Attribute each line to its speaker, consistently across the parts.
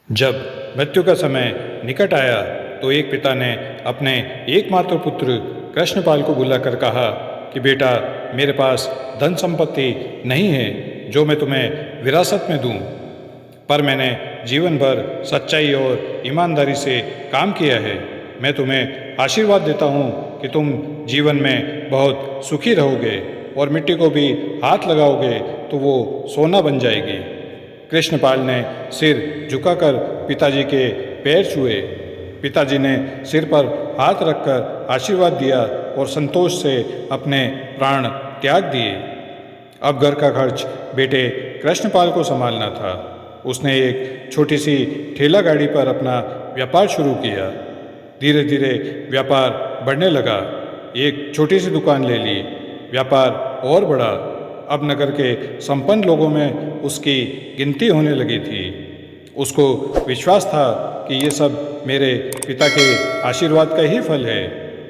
Speaker 1: जब मृत्यु का समय निकट आया तो एक पिता ने अपने एकमात्र पुत्र कृष्णपाल को बुलाकर कहा कि बेटा, मेरे पास धन संपत्ति नहीं है जो मैं तुम्हें विरासत में दूं, पर मैंने जीवन भर सच्चाई और ईमानदारी से काम किया है। मैं तुम्हें आशीर्वाद देता हूँ कि तुम जीवन में बहुत सुखी रहोगे और मिट्टी को भी हाथ लगाओगे तो वो सोना बन जाएगी। कृष्णपाल ने सिर झुकाकर पिताजी के पैर छुए। पिताजी ने सिर पर हाथ रखकर आशीर्वाद दिया और संतोष से अपने प्राण त्याग दिए। अब घर का खर्च बेटे कृष्णपाल को संभालना था। उसने एक छोटी सी ठेला गाड़ी पर अपना व्यापार शुरू किया। धीरे धीरे व्यापार बढ़ने लगा। एक छोटी सी दुकान ले ली। व्यापार और बढ़ा। अब नगर के संपन्न लोगों में उसकी गिनती होने लगी थी। उसको विश्वास था कि ये सब मेरे पिता के आशीर्वाद का ही फल है,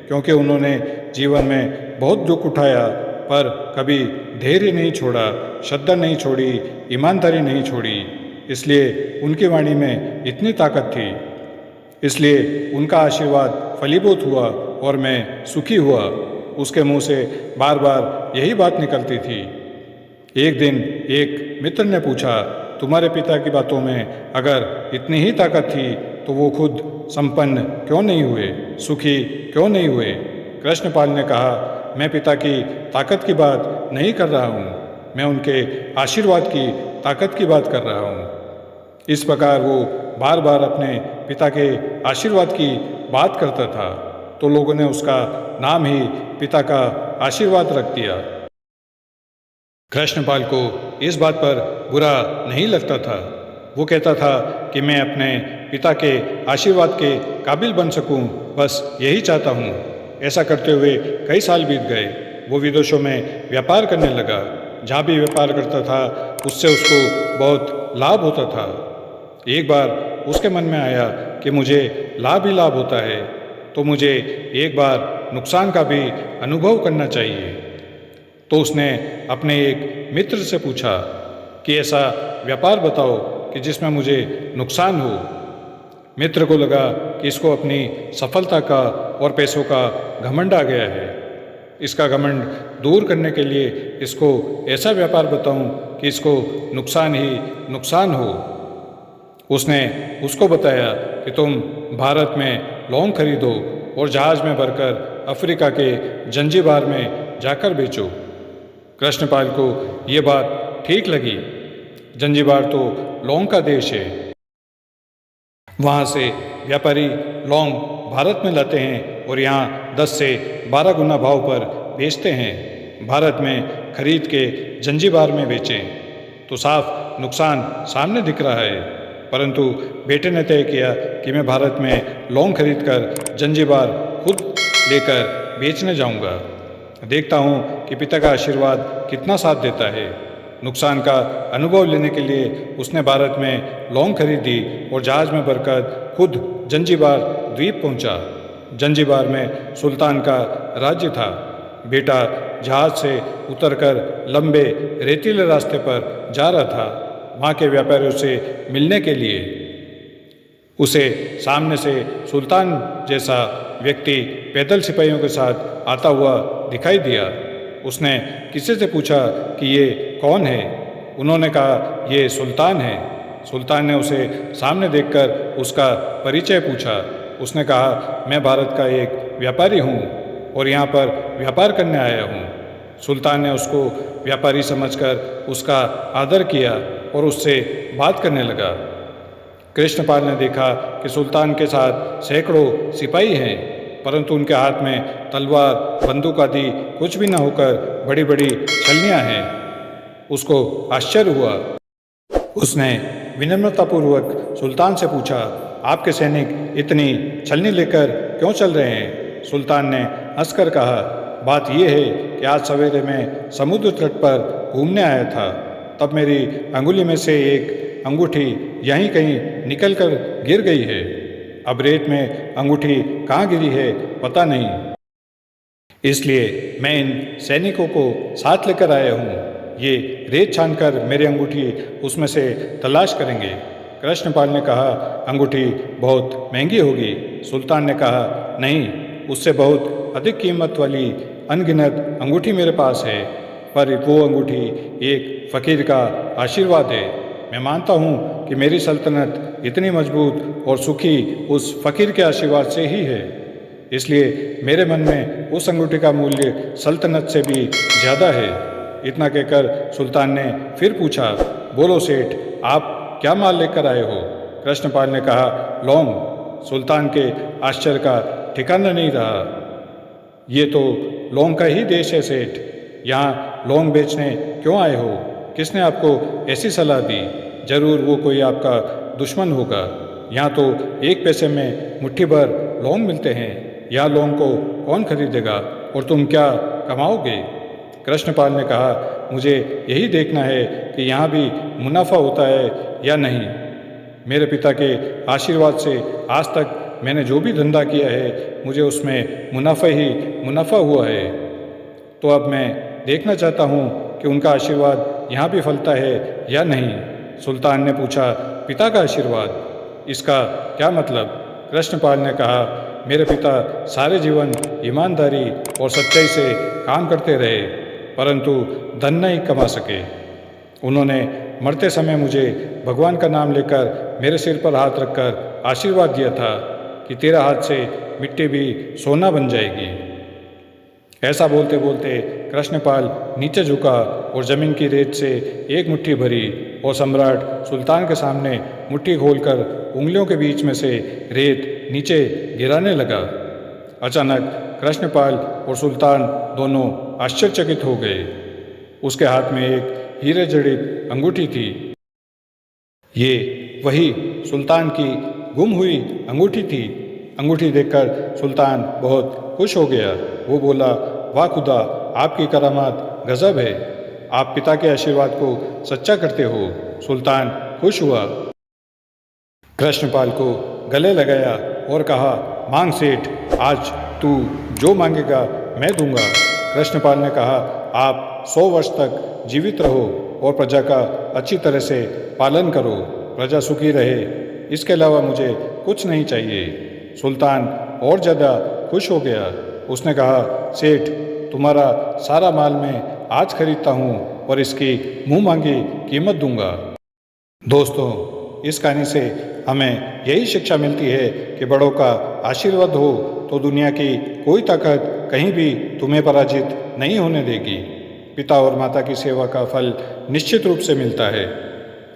Speaker 1: क्योंकि उन्होंने जीवन में बहुत दुख उठाया पर कभी धैर्य नहीं छोड़ा, श्रद्धा नहीं छोड़ी, ईमानदारी नहीं छोड़ी। इसलिए उनकी वाणी में इतनी ताकत थी। इसलिए उनका आशीर्वाद फलीभूत हुआ और मैं सुखी हुआ। उसके मुंह से बार बार यही बात निकलती थी। एक दिन एक मित्र ने पूछा, तुम्हारे पिता की बातों में अगर इतनी ही ताकत थी तो वो खुद संपन्न क्यों नहीं हुए, सुखी क्यों नहीं हुए? कृष्णपाल ने कहा, मैं पिता की ताकत की बात नहीं कर रहा हूँ, मैं उनके आशीर्वाद की ताकत की बात कर रहा हूँ। इस प्रकार वो बार बार अपने पिता के आशीर्वाद की बात करता था तो लोगों ने उसका नाम ही पिता का आशीर्वाद रख दिया। कृष्णपाल को इस बात पर बुरा नहीं लगता था। वो कहता था कि मैं अपने पिता के आशीर्वाद के काबिल बन सकूं, बस यही चाहता हूं। ऐसा करते हुए कई साल बीत गए। वो विदेशों में व्यापार करने लगा। जहाँ भी व्यापार करता था उससे उसको बहुत लाभ होता था। एक बार उसके मन में आया कि मुझे लाभ ही लाभ होता है तो मुझे एक बार नुकसान का भी अनुभव करना चाहिए। तो उसने अपने एक मित्र से पूछा कि ऐसा व्यापार बताओ कि जिसमें मुझे नुकसान हो। मित्र को लगा कि इसको अपनी सफलता का और पैसों का घमंड आ गया है। इसका घमंड दूर करने के लिए इसको ऐसा व्यापार बताऊं कि इसको नुकसान ही नुकसान हो। उसने उसको बताया कि तुम भारत में लौंग खरीदो और जहाज में भरकर अफ्रीका के जंजीबार में जाकर बेचो। कृष्णपाल को ये बात ठीक लगी। जंजीबार तो लौंग का देश है। वहाँ से व्यापारी लौंग भारत में लाते हैं और यहाँ 10 से 12 गुना भाव पर बेचते हैं। भारत में खरीद के जंजीबार में बेचें तो साफ नुकसान सामने दिख रहा है। परंतु बेटे ने तय किया कि मैं भारत में लौंग खरीद कर जंजीबार खुद लेकर बेचने जाऊंगा। देखता हूँ कि पिता का आशीर्वाद कितना साथ देता है। नुकसान का अनुभव लेने के लिए उसने भारत में लौंग खरीदी और जहाज में भरकर खुद जंजीबार द्वीप पहुँचा। जंजीबार में सुल्तान का राज्य था। बेटा जहाज से उतरकर लंबे रेतीले रास्ते पर जा रहा था वहाँ के व्यापारियों से मिलने के लिए। उसे सामने से सुल्तान जैसा व्यक्ति पैदल सिपाहियों के साथ आता हुआ दिखाई दिया। उसने किसी से पूछा कि ये कौन है? उन्होंने कहा, ये सुल्तान है। सुल्तान ने उसे सामने देखकर उसका परिचय पूछा। उसने कहा, मैं भारत का एक व्यापारी हूँ और यहाँ पर व्यापार करने आया हूँ। सुल्तान ने उसको व्यापारी समझकर उसका आदर किया और उससे बात करने लगा। कृष्णपाल ने देखा कि सुल्तान के साथ सैकड़ों सिपाही हैं, परंतु उनके हाथ में तलवार, बंदूक आदि कुछ भी न होकर बड़ी बड़ी छलनियाँ हैं। उसको आश्चर्य हुआ। उसने विनम्रतापूर्वक सुल्तान से पूछा, आपके सैनिक इतनी छलनी लेकर क्यों चल रहे हैं? सुल्तान ने हंसकर कहा, बात यह है कि आज सवेरे मैं समुद्र तट पर घूमने आया था, तब मेरी अंगुली में से एक अंगूठी यहीं कहीं निकलकर गिर गई है। अब रेत में अंगूठी कहाँ गिरी है पता नहीं, इसलिए मैं इन सैनिकों को साथ लेकर आया हूँ। ये रेत छानकर मेरी अंगूठी उसमें से तलाश करेंगे। कृष्णपाल ने कहा, अंगूठी बहुत महंगी होगी। सुल्तान ने कहा, नहीं, उससे बहुत अधिक कीमत वाली अनगिनत अंगूठी मेरे पास है, पर वो अंगूठी एक फ़कीर का आशीर्वाद है। मैं मानता हूँ कि मेरी सल्तनत इतनी मजबूत और सुखी उस फ़कीर के आशीर्वाद से ही है, इसलिए मेरे मन में उस अंगूठी का मूल्य सल्तनत से भी ज़्यादा है। इतना कहकर सुल्तान ने फिर पूछा, बोलो सेठ, आप क्या माल लेकर आए हो? कृष्णपाल ने कहा, लौंग। सुल्तान के आश्चर्य का ठिकाना नहीं रहा। ये तो लौंग का ही देश है सेठ, यहाँ लौंग बेचने क्यों आए हो? किसने आपको ऐसी सलाह दी? जरूर वो कोई आपका दुश्मन होगा। यहाँ तो 1 पैसे में मुट्ठी भर लौंग मिलते हैं। यहाँ लौंग को कौन खरीदेगा और तुम क्या कमाओगे? कृष्णपाल ने कहा, मुझे यही देखना है कि यहाँ भी मुनाफा होता है या नहीं। मेरे पिता के आशीर्वाद से आज तक मैंने जो भी धंधा किया है, मुझे उसमें मुनाफा ही मुनाफा हुआ है। तो अब मैं देखना चाहता हूँ कि उनका आशीर्वाद यहाँ भी फलता है या नहीं। सुल्तान ने पूछा, पिता का आशीर्वाद? इसका क्या मतलब? कृष्णपाल ने कहा, मेरे पिता सारे जीवन ईमानदारी और सच्चाई से काम करते रहे, परंतु धन नहीं कमा सके। उन्होंने मरते समय मुझे भगवान का नाम लेकर मेरे सिर पर हाथ रखकर आशीर्वाद दिया था कि तेरा हाथ से मिट्टी भी सोना बन जाएगी। ऐसा बोलते बोलते कृष्णपाल नीचे झुका और जमीन की रेत से एक मुट्ठी भरी और सम्राट सुल्तान के सामने मुट्ठी खोलकर उंगलियों के बीच में से रेत नीचे गिराने लगा। अचानक कृष्णपाल और सुल्तान दोनों आश्चर्यचकित हो गए। उसके हाथ में एक हीरे जड़ित अंगूठी थी। ये वही सुल्तान की गुम हुई अंगूठी थी। अंगूठी देखकर सुल्तान बहुत खुश हो गया। वो बोला, वाह खुदा, आपकी करामात गजब है। आप पिता के आशीर्वाद को सच्चा करते हो। सुल्तान खुश हुआ, कृष्णपाल को गले लगाया और कहा, मांग सेठ, आज तू जो मांगेगा मैं दूंगा। कृष्णपाल ने कहा, आप 100 वर्ष तक जीवित रहो और प्रजा का अच्छी तरह से पालन करो। प्रजा सुखी रहे, इसके अलावा मुझे कुछ नहीं चाहिए। सुल्तान और ज़्यादा खुश हो गया। उसने कहा, सेठ, तुम्हारा सारा माल मैं आज खरीदता हूँ और इसकी मुँह मांगी कीमत दूंगा। दोस्तों, इस कहानी से हमें यही शिक्षा मिलती है कि बड़ों का आशीर्वाद हो तो दुनिया की कोई ताकत कहीं भी तुम्हें पराजित नहीं होने देगी। पिता और माता की सेवा का फल निश्चित रूप से मिलता है।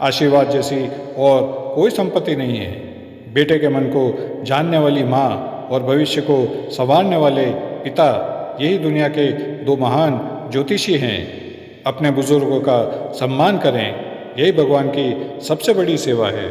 Speaker 1: आशीर्वाद जैसी और कोई संपत्ति नहीं है। बेटे के मन को जानने वाली माँ और भविष्य को संवारने वाले पिता, यही दुनिया के 2 महान ज्योतिषी हैं। अपने बुजुर्गों का सम्मान करें, यही भगवान की सबसे बड़ी सेवा है।